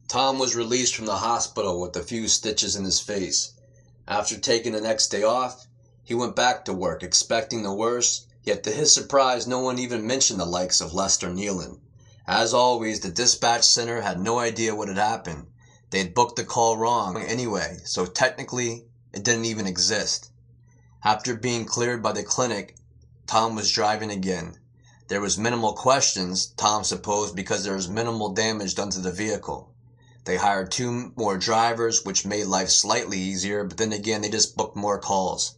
Tom was released from the hospital with a few stitches in his face. After taking the next day off, he went back to work expecting the worst, yet to his surprise no one even mentioned the likes of Lester Nealin. As always, the dispatch center had no idea what had happened. They had booked the call wrong anyway, so technically it didn't even exist. After being cleared by the clinic, Tom was driving again. There was minimal questions, Tom supposed, because there was minimal damage done to the vehicle. They hired 2 more drivers, which made life slightly easier, but then again, they just booked more calls.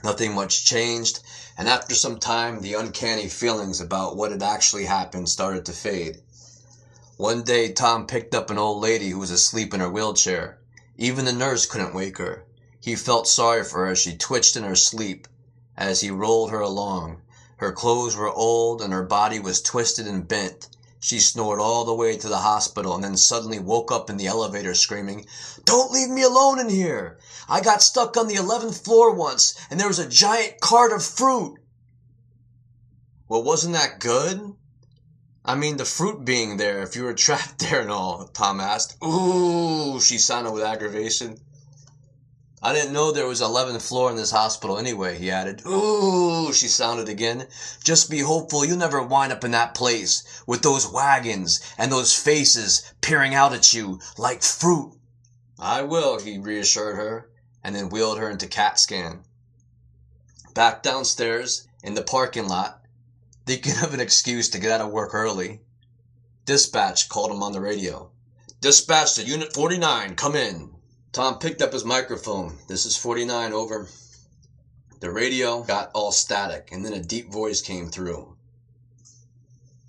Nothing much changed, and after some time, the uncanny feelings about what had actually happened started to fade. One day, Tom picked up an old lady who was asleep in her wheelchair. Even the nurse couldn't wake her. He felt sorry for her as she twitched in her sleep as he rolled her along. Her clothes were old and her body was twisted and bent. She snored all the way to the hospital and then suddenly woke up in the elevator screaming, "Don't leave me alone in here! I got stuck on the 11th floor once and there was a giant cart of fruit!" Well, wasn't that good? I mean, the fruit being there if you were trapped there and all, Tom asked. "Ooh," she sounded with aggravation. "I didn't know there was an 11th floor in this hospital anyway," he added. "Ooh," she sounded again. "Just be hopeful you'll never wind up in that place with those wagons and those faces peering out at you like fruit." "I will," he reassured her, and then wheeled her into CAT scan. Back downstairs, in the parking lot, thinking of an excuse to get out of work early, dispatch called him on the radio. "Dispatch to Unit 49, come in." Tom picked up his microphone. "This is 49, over." The radio got all static, and then a deep voice came through.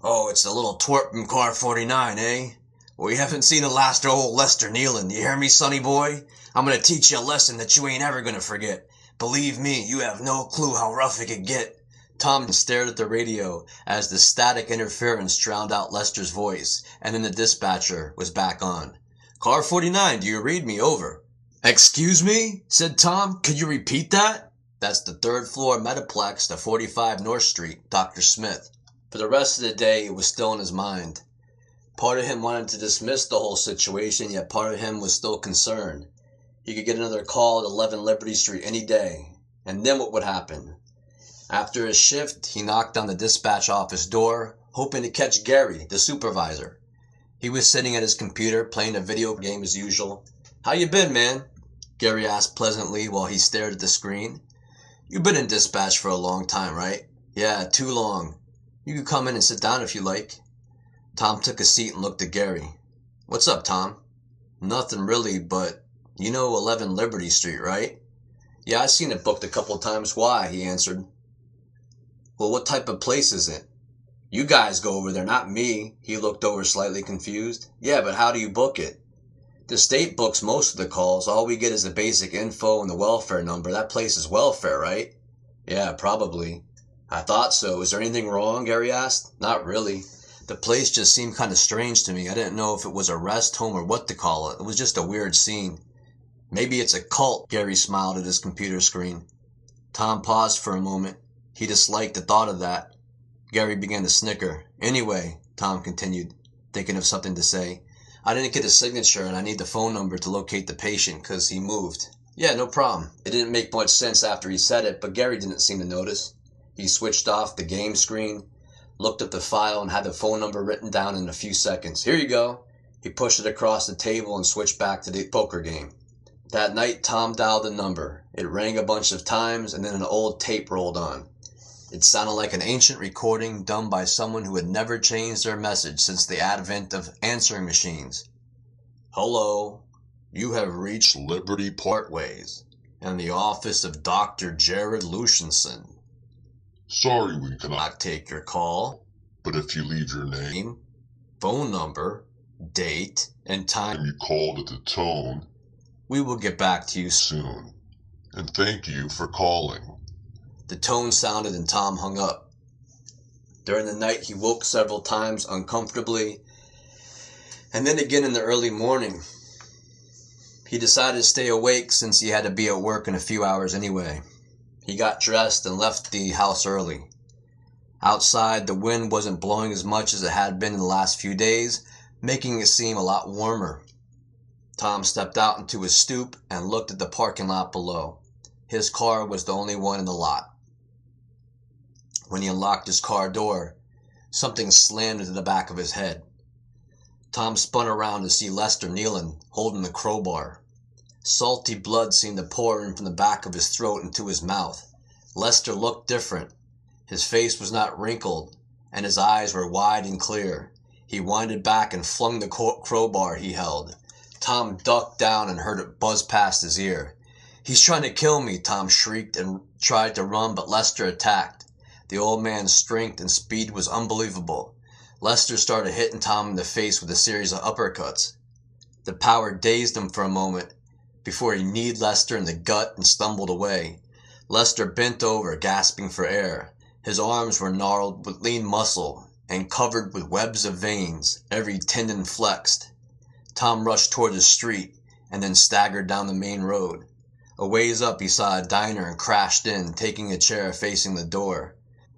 "Oh, it's the little twerp from car 49, eh? We haven't seen the last of old Lester Nealin. You hear me, sonny boy? I'm gonna teach you a lesson that you ain't ever gonna forget. Believe me, you have no clue how rough it could get." Tom stared at the radio as the static interference drowned out Lester's voice, and then the dispatcher was back on. "Car 49, do you read me? Over." "Excuse me?" said Tom. "Could you repeat that?" "That's the 3rd floor Metaplex to 45 North Street, Dr. Smith." For the rest of the day, it was still in his mind. Part of him wanted to dismiss the whole situation, yet part of him was still concerned. He could get another call at 11 Liberty Street any day. And then what would happen? After his shift, he knocked on the dispatch office door, hoping to catch Gary, the supervisor. He was sitting at his computer, playing a video game as usual. "How you been, man?" Gary asked pleasantly while he stared at the screen. "You've been in dispatch for a long time, right?" "Yeah, too long. You can come in and sit down if you like." Tom took a seat and looked at Gary. "What's up, Tom?" "Nothing really, but you know 11 Liberty Street, right?" "Yeah, I've seen it booked a couple times. Why?" he answered. "Well, what type of place is it?" "You guys go over there, not me." He looked over slightly confused. "Yeah, but how do you book it?" "The state books most of the calls. All we get is the basic info and the welfare number. That place is welfare, right?" "Yeah, probably." "I thought so. Is there anything wrong?" Gary asked. "Not really. The place just seemed kind of strange to me. I didn't know if it was a rest home or what to call it. It was just a weird scene." "Maybe it's a cult." Gary smiled at his computer screen. Tom paused for a moment. He disliked the thought of that. Gary began to snicker. "Anyway," Tom continued, thinking of something to say, "I didn't get his signature and I need the phone number to locate the patient because he moved." "Yeah, no problem." It didn't make much sense after he said it, but Gary didn't seem to notice. He switched off the game screen, looked up the file, and had the phone number written down in a few seconds. "Here you go." He pushed it across the table and switched back to the poker game. That night, Tom dialed the number. It rang a bunch of times, and then an old tape rolled on. It sounded like an ancient recording done by someone who had never changed their message since the advent of answering machines. "Hello, you have reached Liberty Partways and the office of Dr. Jared Luchenson. Sorry we cannot take your call, but if you leave your name, phone number, date, and time you called at the tone, we will get back to you soon. And thank you for calling." The tone sounded and Tom hung up. During the night, he woke several times uncomfortably, and then again in the early morning. He decided to stay awake since he had to be at work in a few hours anyway. He got dressed and left the house early. Outside, the wind wasn't blowing as much as it had been in the last few days, making it seem a lot warmer. Tom stepped out into his stoop and looked at the parking lot below. His car was the only one in the lot. When he unlocked his car door, something slammed into the back of his head. Tom spun around to see Lester Nealin holding the crowbar. Salty blood seemed to pour in from the back of his throat into his mouth. Lester looked different. His face was not wrinkled, and his eyes were wide and clear. He winded back and flung the crowbar he held. Tom ducked down and heard it buzz past his ear. "He's trying to kill me," Tom shrieked and tried to run, but Lester attacked. The old man's strength and speed was unbelievable. Lester started hitting Tom in the face with a series of uppercuts. The power dazed him for a moment before he kneed Lester in the gut and stumbled away. Lester bent over, gasping for air. His arms were gnarled with lean muscle and covered with webs of veins, every tendon flexed. Tom rushed toward the street and then staggered down the main road. A ways up, he saw a diner and crashed in, taking a chair facing the door.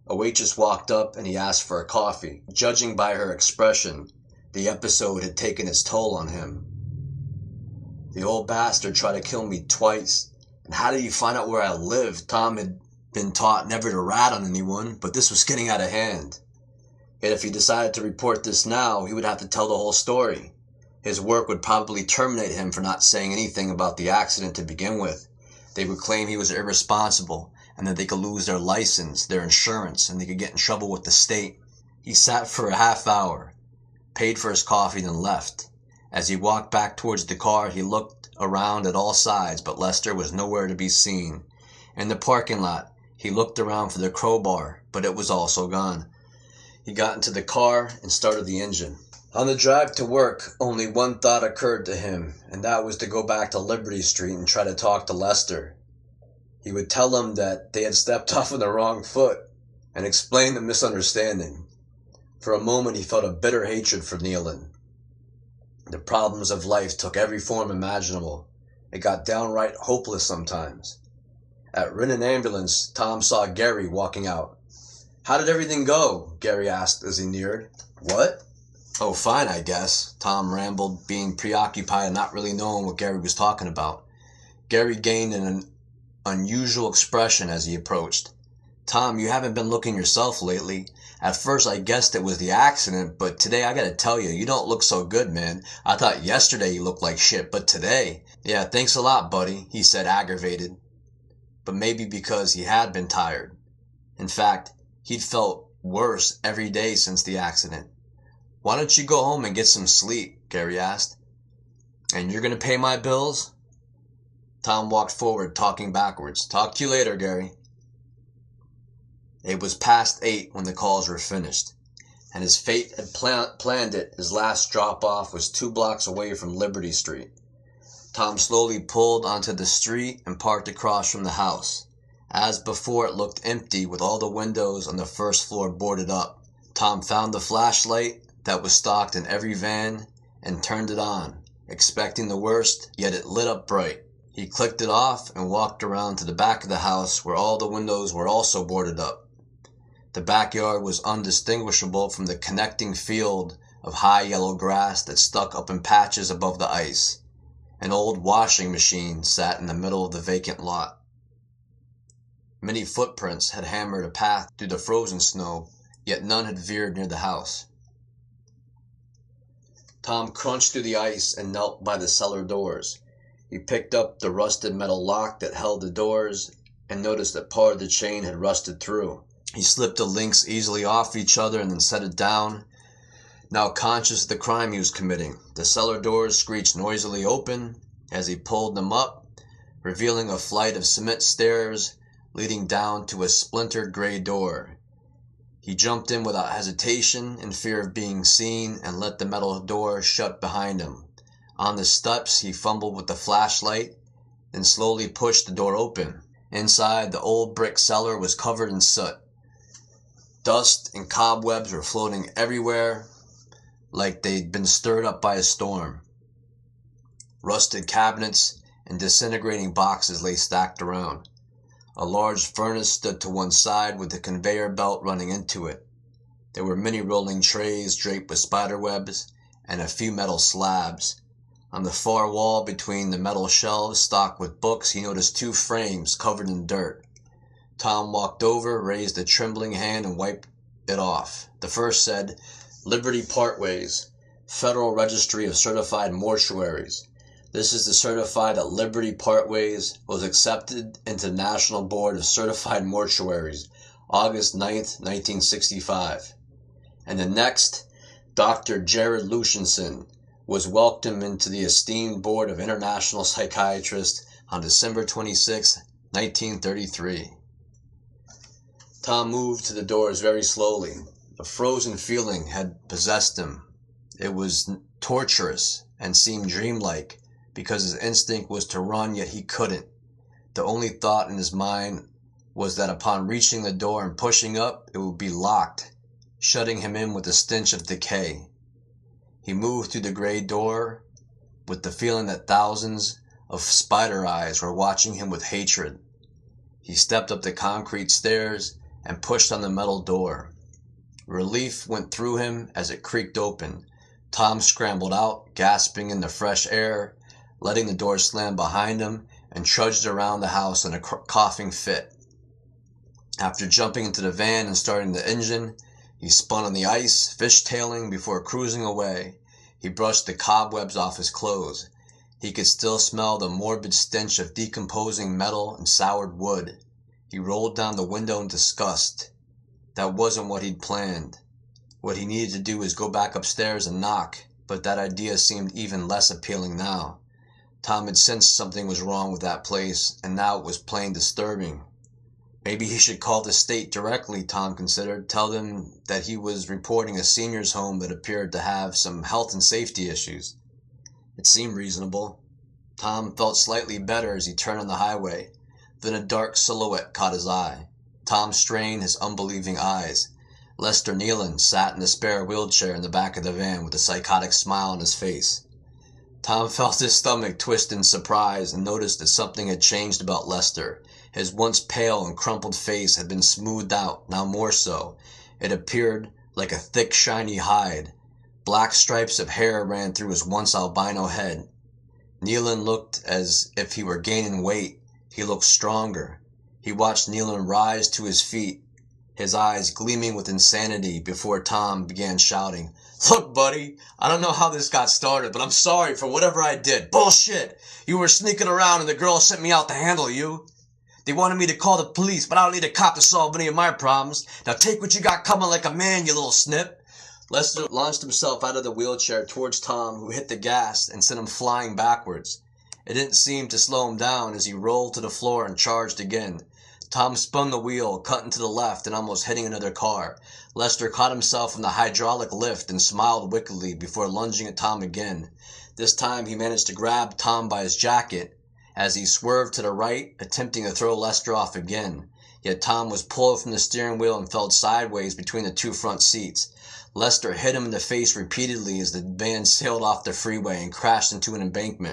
A waitress walked up and he asked for a coffee. Judging by her expression, the episode had taken its toll on him. "The old bastard tried to kill me twice. And how did he find out where I lived?" Tom had been taught never to rat on anyone, but this was getting out of hand. Yet if he decided to report this now, he would have to tell the whole story. His work would probably terminate him for not saying anything about the accident to begin with. They would claim he was irresponsible, and that they could lose their license, their insurance, and they could get in trouble with the state. He sat for a half hour, paid for his coffee, then left. As he walked back towards the car, he looked around at all sides, but Lester was nowhere to be seen. In the parking lot, he looked around for the crowbar, but it was also gone. He got into the car and started the engine. On the drive to work, only one thought occurred to him, and that was to go back to Liberty Street and try to talk to Lester. He would tell him that they had stepped off on the wrong foot and explain the misunderstanding. For a moment he felt a bitter hatred for Nealin. The problems of life took every form imaginable. It got downright hopeless sometimes. At Rinnan Ambulance, Tom saw Gary walking out. "How did everything go?" Gary asked as he neared. "What?" "Oh, fine, I guess," Tom rambled, being preoccupied and not really knowing what Gary was talking about. Gary gained an unusual expression as he approached. "Tom, you haven't been looking yourself lately. At first I guessed it was the accident, but today I gotta tell you, you don't look so good, man. I thought yesterday you looked like shit, but today—" "Yeah, thanks a lot, buddy," he said, aggravated. But maybe because he had been tired. In fact, he'd felt worse every day since the accident. "Why don't you go home and get some sleep?" Gary asked. "And you're gonna pay my bills?" Tom walked forward, talking backwards. "Talk to you later, Gary." It was past 8 when the calls were finished, and as fate had planned it, his last drop-off was 2 blocks away from Liberty Street. Tom slowly pulled onto the street and parked across from the house. As before, it looked empty, with all the windows on the first floor boarded up. Tom found the flashlight that was stocked in every van and turned it on, expecting the worst, yet it lit up bright. He clicked it off and walked around to the back of the house, where all the windows were also boarded up. The backyard was undistinguishable from the connecting field of high yellow grass that stuck up in patches above the ice. An old washing machine sat in the middle of the vacant lot. Many footprints had hammered a path through the frozen snow, yet none had veered near the house. Tom crunched through the ice and knelt by the cellar doors. He picked up the rusted metal lock that held the doors and noticed that part of the chain had rusted through. He slipped the links easily off each other and then set it down. Now conscious of the crime he was committing, the cellar doors screeched noisily open as he pulled them up, revealing a flight of cement stairs leading down to a splintered gray door. He jumped in without hesitation, in fear of being seen, and let the metal door shut behind him. On the steps, he fumbled with the flashlight, then slowly pushed the door open. Inside, the old brick cellar was covered in soot. Dust and cobwebs were floating everywhere, like they'd been stirred up by a storm. Rusted cabinets and disintegrating boxes lay stacked around. A large furnace stood to one side with a conveyor belt running into it. There were many rolling trays draped with spider webs, and a few metal slabs. On the far wall between the metal shelves stocked with books, he noticed two frames covered in dirt. Tom walked over, raised a trembling hand, and wiped it off. The first said, "Liberty Partways, Federal Registry of Certified Mortuaries. This is to certify that Liberty Partways was accepted into the National Board of Certified Mortuaries, August 9th, 1965. And the next, Dr. Jared Luchenson, was welcomed into the esteemed Board of International Psychiatrists on December 26, 1933. Tom moved to the doors very slowly. A frozen feeling had possessed him. It was torturous and seemed dreamlike, because his instinct was to run, yet he couldn't. The only thought in his mind was that upon reaching the door and pushing up, it would be locked, shutting him in with the stench of decay. He moved through the gray door with the feeling that thousands of spider eyes were watching him with hatred. He stepped up the concrete stairs and pushed on the metal door. Relief went through him as it creaked open. Tom scrambled out, gasping in the fresh air, letting the door slam behind him, and trudged around the house in a coughing fit. After jumping into the van and starting the engine, he spun on the ice, fishtailing before cruising away. He brushed the cobwebs off his clothes. He could still smell the morbid stench of decomposing metal and soured wood. He rolled down the window in disgust. That wasn't what he'd planned. What he needed to do was go back upstairs and knock, but that idea seemed even less appealing now. Tom had sensed something was wrong with that place, and now it was plain disturbing. Maybe he should call the state directly, Tom considered, tell them that he was reporting a seniors' home that appeared to have some health and safety issues. It seemed reasonable. Tom felt slightly better as he turned on the highway. Then a dark silhouette caught his eye. Tom strained his unbelieving eyes. Lester Nealin sat in the spare wheelchair in the back of the van with a psychotic smile on his face. Tom felt his stomach twist in surprise and noticed that something had changed about Lester. His once pale and crumpled face had been smoothed out, now more so. It appeared like a thick, shiny hide. Black stripes of hair ran through his once albino head. Nealin looked as if he were gaining weight. He looked stronger. He watched Nealin rise to his feet, his eyes gleaming with insanity, before Tom began shouting, "Look, buddy, I don't know how this got started, but I'm sorry for whatever I did. Bullshit! You were sneaking around and the girl sent me out to handle you. They wanted me to call the police, but I don't need a cop to solve any of my problems. Now take what you got coming like a man, you little snip." Lester launched himself out of the wheelchair towards Tom, who hit the gas and sent him flying backwards. It didn't seem to slow him down as he rolled to the floor and charged again. Tom spun the wheel, cutting to the left and almost hitting another car. Lester caught himself in the hydraulic lift and smiled wickedly before lunging at Tom again. This time he managed to grab Tom by his jacket as he swerved to the right, attempting to throw Lester off again. Yet Tom was pulled from the steering wheel and fell sideways between the two front seats. Lester hit him in the face repeatedly as the van sailed off the freeway and crashed into an embankment.